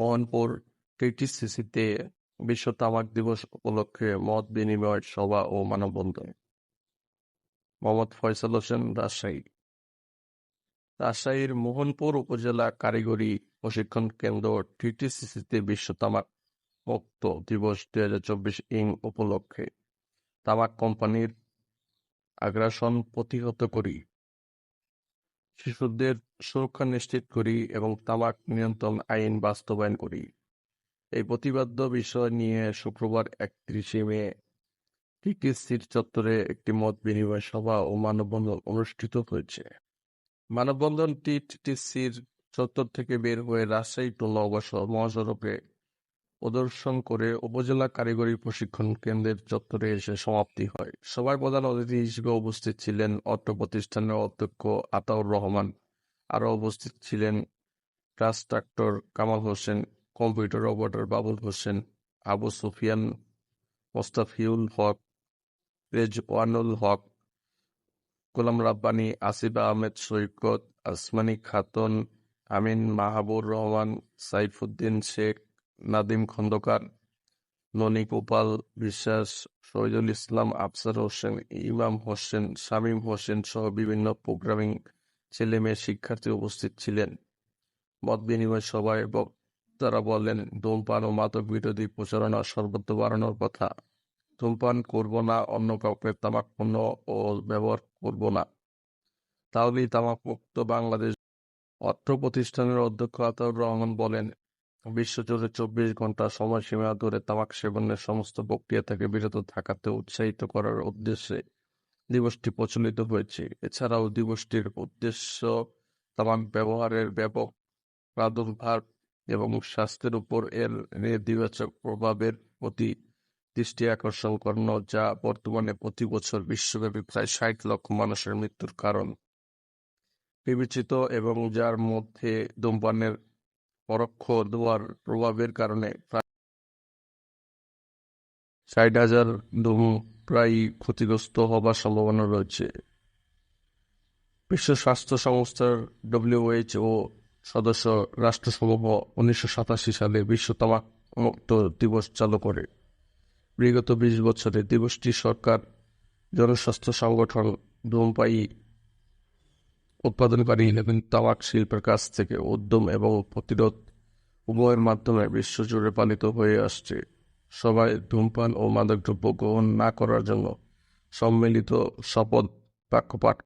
মোহনপুর টিটিসিসিতে বিশ্ব তামাক দিবস উপলক্ষে মত বিনিময় সভা ও মানববন্ধন। মোহাম্মদ ফয়সাল হোসেন, রাজশাহী। রাজশাহীর মোহনপুর উপজেলা কারিগরি প্রশিক্ষণ কেন্দ্র টিটিসিসিতে বিশ্ব তামাক মুক্ত দিবস 2024 উপলক্ষে তামাক কোম্পানির আগ্রাসন প্রতিহত করি, শিশুদের সুরক্ষা নিশ্চিত করি এবং তামাক নিয়ন্ত্রণ আইন বাস্তবায়ন করি, এই প্রতিপাদ্য বিষয় নিয়ে শুক্রবার 31 মে টিটিসির চত্বরে একটি মত বিনিময় সভা ও মানববন্ধন অনুষ্ঠিত হয়েছে। মানববন্ধনটি টিটিসির চত্বর থেকে বের হয়ে রাজশাহী টু নওগাঁ মহাসড়কে প্রদর্শন করে উপজেলা কারিগরি প্রশিক্ষণ কেন্দ্রের চত্বরে এসে সমাপ্তি হয়। সভায় প্রধান অতিথি হিসেবে উপস্থিত ছিলেন অত্র প্রতিষ্ঠানের অধ্যক্ষ আতাউর রহমান। আরও উপস্থিত ছিলেন ট্রাস্ট্রাক্টর কামাল হোসেন, কম্পিউটার অপারেটর বাবুল হোসেন, আবু সুফিয়ান, মোস্তাফিউল হক, রেজওয়ানুল হক, গোলাম রাব্বানী, আসিফা আহমেদ সৈকত, আসমানী খাতুন, আমিন মাহাবুর রহমান, সাইফুদ্দিন শেখ, নাদিম খন্দকার, ননী গোপাল বিশ্বাস, শহীদুল ইসলাম, আফসার হোসেন, ইমাম হোসেন, শামীম হোসেন সহ বিভিন্ন প্রোগ্রামিং ছেলেমেয়ে শিক্ষার্থী উপস্থিত ছিলেন। মত বিনিময় সভায় বক্তারা বলেন, ধূমপান ও মাদক বিরোধী প্রচারণা সর্বত্র বাড়ানোর কথা। ধূমপান করব না, অন্য কাউকে তামাক পণ্য ও ব্যবহার করব না, তাহলেই তামাক মুক্ত বাংলাদেশ। অত্র প্রতিষ্ঠানের অধ্যক্ষ আতাউর রহমান বলেন, বিশ্বজুড়ে 24 ঘন্টা সময়সীমা ধরে তামাক সেবনের সমস্ত প্রক্রিয়া থেকে বিরত থাকাতে উৎসাহিত করার উদ্দেশ্যে দিবসটি প্রচলিত হয়েছে। এছাড়াও দিবসটির উদ্দেশ্য তামাক ব্যবহারের ব্যাপক প্রাদুর্ভাব এবং স্বাস্থ্যের উপর এর নেতিবাচক প্রভাবের প্রতি দৃষ্টি আকর্ষণ করানো, যা বর্তমানে প্রতি বছর বিশ্বব্যাপী প্রায় 60 লক্ষ মানুষের মৃত্যুর কারণ বিবেচিত এবং যার মধ্যে ধূমপানের পরোক্ষ ধোঁয়ার প্রভাবের কারণে প্রায় 60,000 প্রায় ক্ষতিগ্রস্ত হবার সম্ভাবনা রয়েছে। বিশ্ব স্বাস্থ্য সংস্থার WHO সদস্য রাষ্ট্রসমূহ 1987 সালে বিশ্ব তামাক মুক্ত দিবস চালু করে। বিগত 20 বছরে দিবসটি সরকার, জনস্বাস্থ্য সংগঠন, ধূমপায়ী উৎপাদনকারী এবং তামাক শিল্পের কাছ থেকে উদ্যম এবং প্রতিরোধ উভয়ের মাধ্যমে বিশ্বজুড়ে পালিত হয়ে আসছে। সবাই ধূমপান ও মাদকদ্রব্য গ্রহণ না করার জন্য সম্মিলিত শপথ বাক্য পাঠ